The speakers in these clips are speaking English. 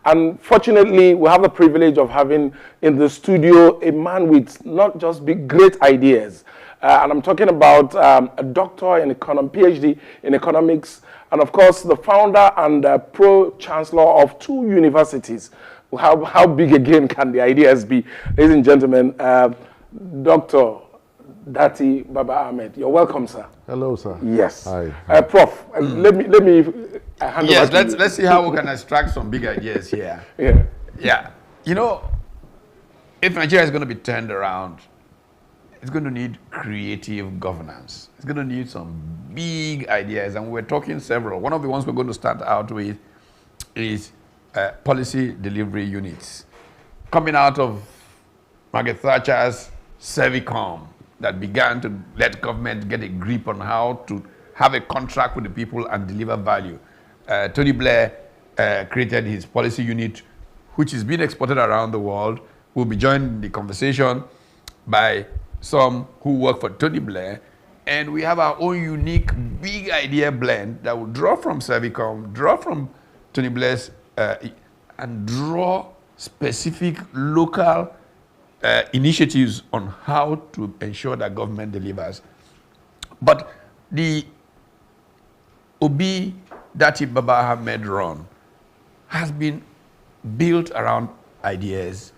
And fortunately, we have the privilege of having in the studio a man with not just big, great ideas. And I'm talking about a doctor in PhD in economics, and of course, the founder and pro-chancellor of 2 universities. How big again can the ideas be? Ladies and gentlemen, Dr. Datti Baba Ahmed. You're welcome, sir. Hello, sir. Yes. Hi. Prof, let me hand yes, over to let's see how we can extract some big ideas here. Yeah. You know, if Nigeria is going to be turned around, it's going to need creative governance. It's going to need some big ideas, and we're talking several. One of the ones we're going to start out with is policy delivery units. Coming out of Margaret Thatcher's Servicom that began to let government get a grip on how to have a contract with the people and deliver value. Tony Blair created his policy unit, which is being exported around the world. We'll be joined in the conversation by some who work for Tony Blair, and we have our own unique big idea blend that will draw from Servicom, draw from Tony Blair's, and draw specific local initiatives on how to ensure that government delivers. But the Obi Datti Baba Ahmed run has been built around ideas,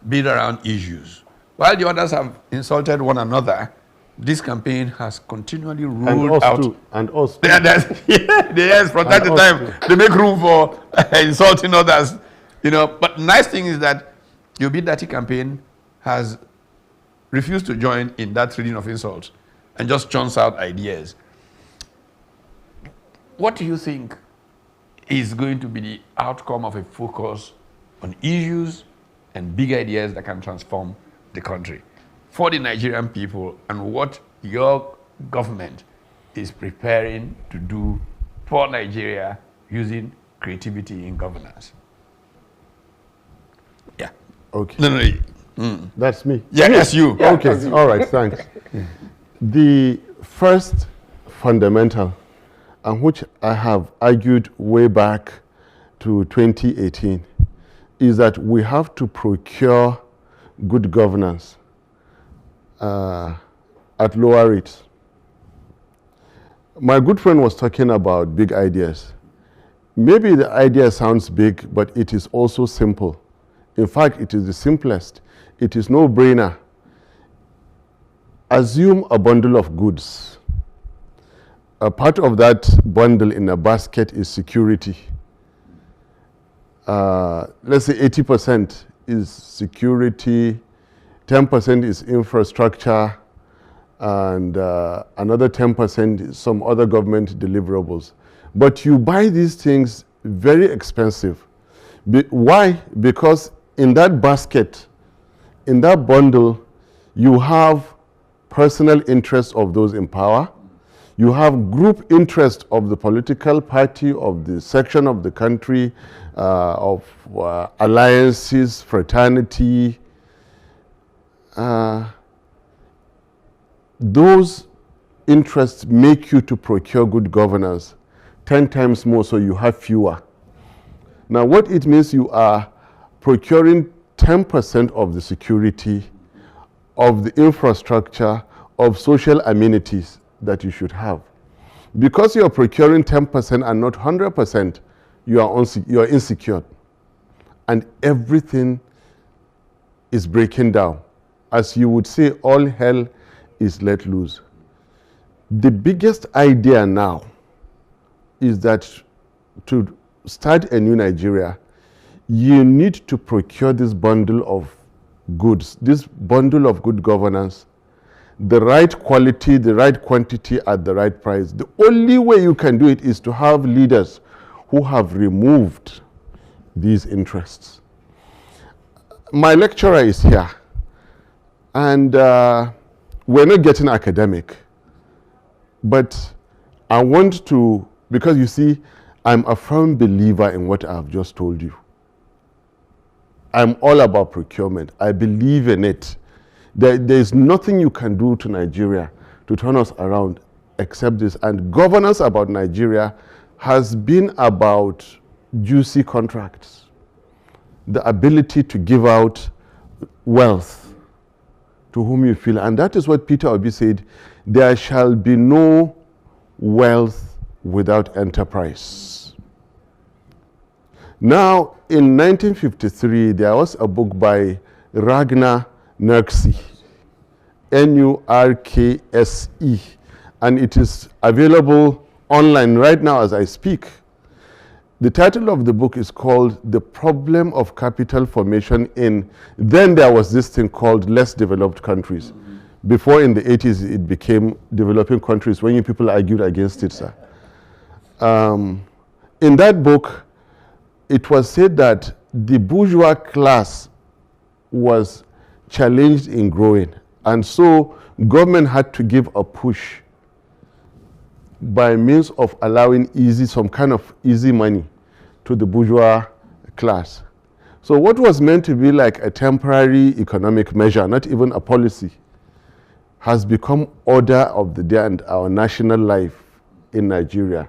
built around issues. While the others have insulted one another, this campaign has continually ruled out. And us too. Yes, from time to time, they make room for insulting others. You know, but the nice thing is that the Obi Datti campaign has refused to join in that reading of insults and just churns out ideas. What do you think is going to be the outcome of a focus on issues and big ideas that can transform the country for the Nigerian people, and what your government is preparing to do for Nigeria using creativity in governance? Yeah. Okay. No. That's me. Yeah, that's you. Yeah, Okay. that's you. All right. Thanks. The first fundamental, and which I have argued way back to 2018, is that we have to procure good governance at lower rates. My good friend was talking about big ideas. Maybe the idea sounds big, but it is also simple. In fact, it is the simplest. It is no-brainer. Assume a bundle of goods. A part of that bundle in a basket is security. Let's say 80% is security, 10% is infrastructure, and another 10% is some other government deliverables. But you buy these things very expensive. Why? Because in that basket, in that bundle, you have personal interests of those in power. You have group interest of the political party, of the section of the country, of alliances, fraternity. Those interests make you to procure good governance 10 times more, so you have fewer. Now, what it means, you are procuring 10% of the security, of the infrastructure, of social amenities that you should have. Because you are procuring 10% and not 100%, you are insecure. And everything is breaking down. As you would say, all hell is let loose. The biggest idea now is that to start a new Nigeria, you need to procure this bundle of goods, this bundle of good governance, the right quality, the right quantity at the right price. The only way you can do it is to have leaders who have removed these interests. My lecturer is here, and we're not getting academic, but I want to, because you see, I'm a firm believer in what I've just told you. I'm all about procurement. I believe in it. There's nothing you can do to Nigeria to turn us around except this. And governance about Nigeria has been about juicy contracts. the ability to give out wealth to whom you feel. And that is what Peter Obi said, there shall be no wealth without enterprise. Now, in 1953, there was a book by Ragnar Nurkse, Nurkse, and it is available online right now as I speak. The title of the book is called The Problem of Capital Formation in, then there was this thing called less developed countries. Before in the 80s it became developing countries when you people argued against it, sir. In that book, it was said that the bourgeois class was challenged in growing, and so government had to give a push by means of allowing some kind of easy money to the bourgeois class. So what was meant to be like a temporary economic measure, not even a policy, has become order of the day and our national life in Nigeria.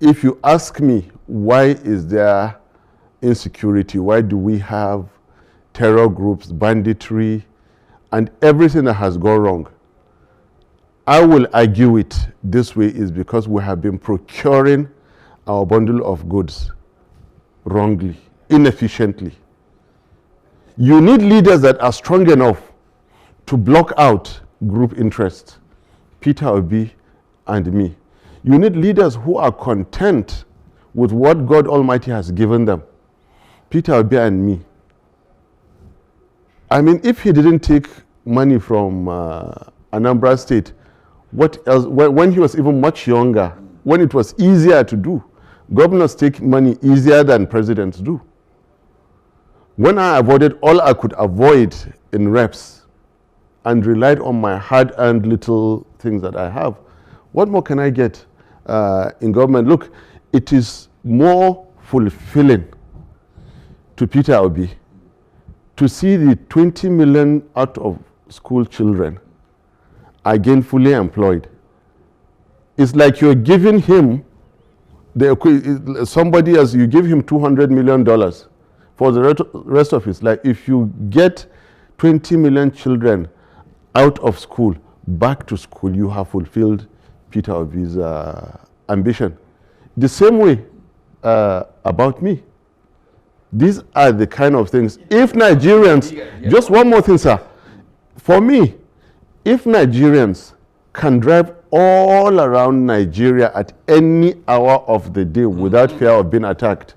If you ask me, why is there insecurity? Why do we have terror groups, banditry, and everything that has gone wrong? I will argue it this way is because we have been procuring our bundle of goods wrongly, inefficiently. You need leaders that are strong enough to block out group interests, Peter Obi and me. You need leaders who are content with what God Almighty has given them, Peter Obi and me. I mean, if he didn't take money from Anambra State, what else? When he was even much younger, when it was easier to do, governors take money easier than presidents do. When I avoided all I could avoid in reps and relied on my hard-earned little things that I have, what more can I get in government? Look, it is more fulfilling to Peter Obi to see the 20 million out of school children are gainfully employed. It's like you're giving him, somebody else, you give him $200 million for the rest of his life. If you get 20 million children out of school, back to school, you have fulfilled Peter Obi's ambition. The same way about me. These are the kind of things. If Nigerians, just one more thing, sir. For me, if Nigerians can drive all around Nigeria at any hour of the day without fear of being attacked,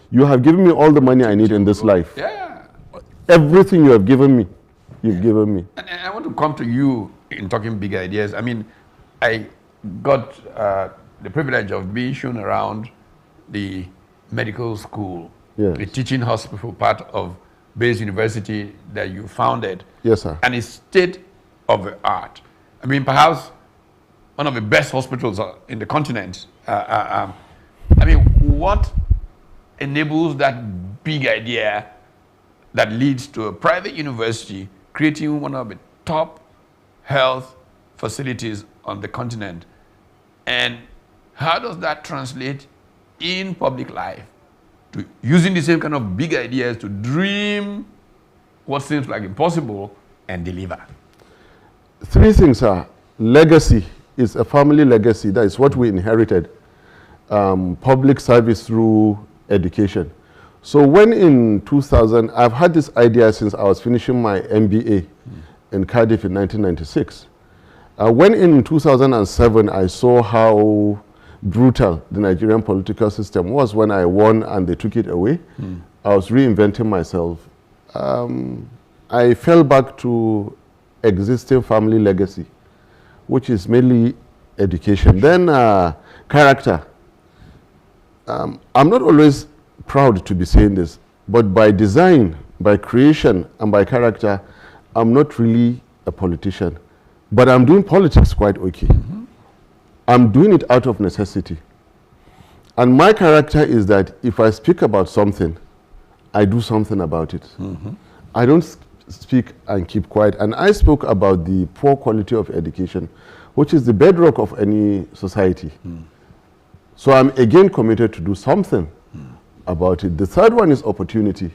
you have given me all the money I need in this life. Yeah. Everything you have given me, you've given me. And I want to come to you in talking big ideas. I mean, I got the privilege of being shown around the medical school, yes, the teaching hospital part of Bayes University that you founded. Yes, sir. And it's state of the art. I mean, perhaps one of the best hospitals in the continent. I mean, what enables that big idea that leads to a private university creating one of the top health facilities on the continent? And how does that translate in public life to using the same kind of big ideas to dream what seems like impossible and deliver? Three things are: legacy is a family legacy. That is what we inherited. Public service through education. So when in 2000, I've had this idea since I was finishing my MBA in Cardiff in 1996. When in 2007, I saw how brutal the Nigerian political system was when I won and they took it away. I was reinventing myself. I fell back to existing family legacy, which is mainly education. Then character. I'm not always proud to be saying this, but by design, by creation, and by character, I'm not really a politician. But I'm doing politics quite okay. I'm doing it out of necessity. And my character is that if I speak about something, I do something about it. I don't speak and keep quiet. And I spoke about the poor quality of education, which is the bedrock of any society. So I'm again committed to do something about it. The third one is opportunity.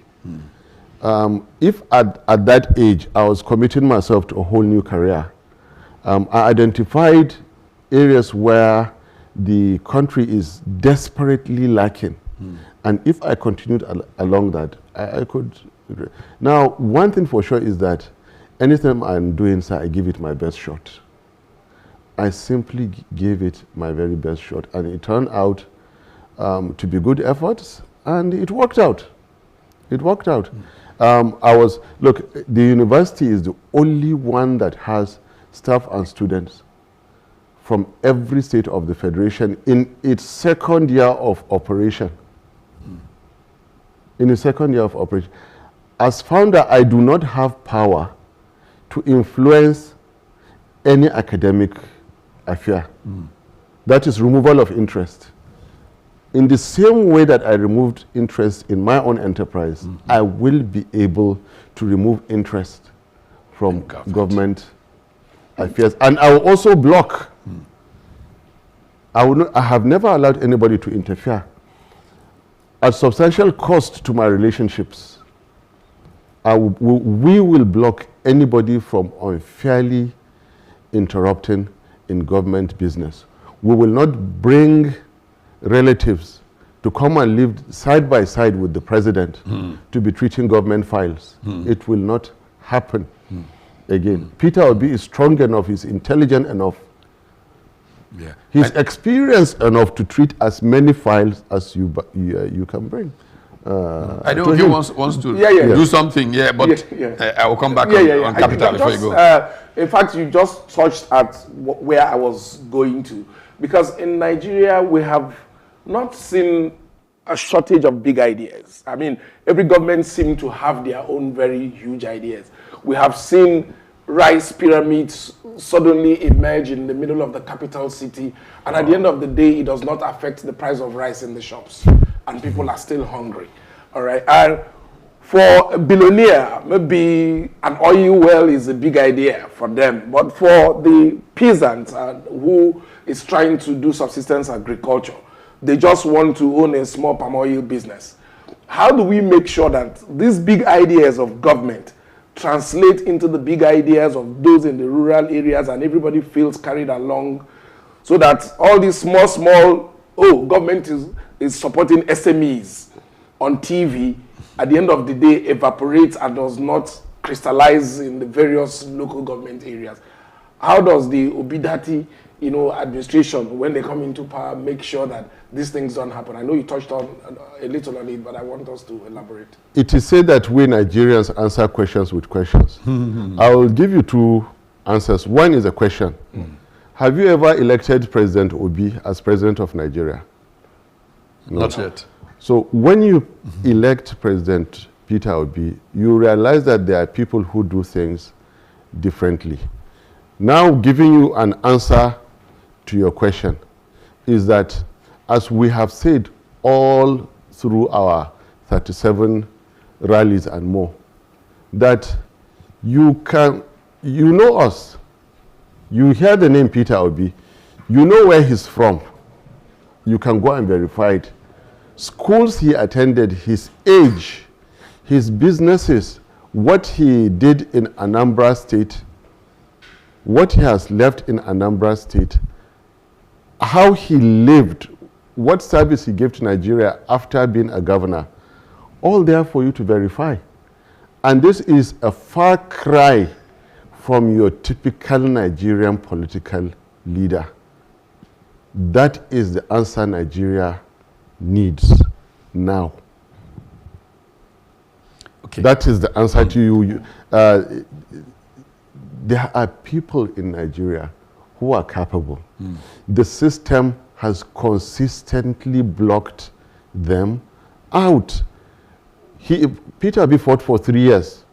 If at that age I was committing myself to a whole new career, I identified areas where the country is desperately lacking. And if I continued along that, I could. Now, one thing for sure is that anything I'm doing, sir, I give it my best shot. I simply gave it my very best shot, and it turned out to be good efforts, and it worked out. It worked out. Look, the university is the only one that has staff and students from every state of the federation in its second year of operation. In its second year of operation. As founder, I do not have power to influence any academic affair. That is removal of interest. In the same way that I removed interest in my own enterprise, I will be able to remove interest from government affairs. And I will also block. I have never allowed anybody to interfere. At substantial cost to my relationships, we will block anybody from unfairly interrupting in government business. We will not bring relatives to come and live side by side with the president to be treating government files. It will not happen again. Peter Obi is strong enough, he's intelligent enough, he's experienced enough to treat as many files as you can bring. I don't know if he wants to do something, but I will come back on capital before you go. In fact, you just touched at where I was going to. Because in Nigeria, we have not seen a shortage of big ideas. I mean, every government seems to have their own very huge ideas. We have seen rice pyramids suddenly emerge in the middle of the capital city, and at the end of the day, it does not affect the price of rice in the shops, and people are still hungry. All right. And for a billionaire, maybe an oil well is a big idea for them, but for the peasant who is trying to do subsistence agriculture, they just want to own a small palm oil business. How do we make sure that these big ideas of government translate into the big ideas of those in the rural areas and everybody feels carried along, so that all these small, government is supporting SMEs on TV, at the end of the day evaporates and does not crystallize in the various local government areas? How does the Datti, administration, when they come into power, make sure that these things don't happen? I know you touched on a little on it, but I want us to elaborate. It is said that we Nigerians answer questions with questions. I will give you two answers. One is a question. Have you ever elected President Obi as president of Nigeria? No. Not yet. So when you elect President Peter Obi, you realize that there are people who do things differently. Now, giving you an answer to your question is that, as we have said all through our 37 rallies and more, that you know us, you hear the name Peter Obi, you know where he's from, you can go and verify it. Schools he attended, his age, his businesses, what he did in Anambra State, what he has left in Anambra State, how he lived, what service he gave to Nigeria after being a governor, all there for you to verify. And this is a far cry from your typical Nigerian political leader. That is the answer Nigeria needs now. Okay. That is the answer to you. There are people in Nigeria who are capable. The system has consistently blocked them out. Peter Obi fought for 3 years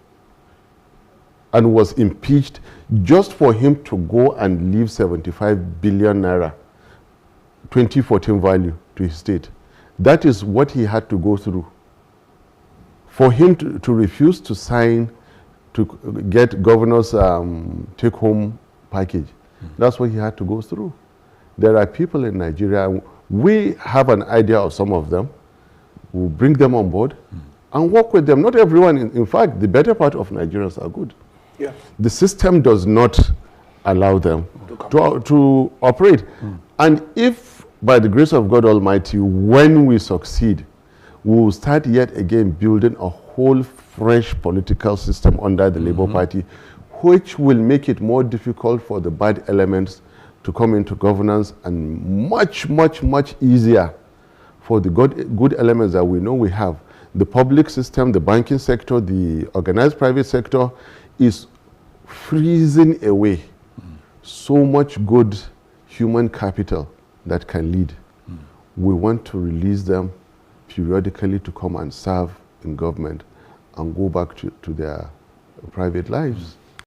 and was impeached just for him to go and leave 75 billion naira, 2014 value, to his state. That is what he had to go through. For him to refuse to sign, to get governor's take-home package, that's what he had to go through. There are people in Nigeria, we have an idea of some of them, We'll bring them on board and work with them. Not everyone, in fact, the better part of Nigerians are good. Yeah. The system does not allow them to operate. And if, by the grace of God Almighty, when we succeed, we will start yet again building a whole fresh political system under the Labour Party, which will make it more difficult for the bad elements to come into governance and much, much, much easier for the good elements that we know we have. The public system, the banking sector, the organized private sector is freezing away so much good human capital that can lead. We want to release them periodically to come and serve in government and go back to their private lives.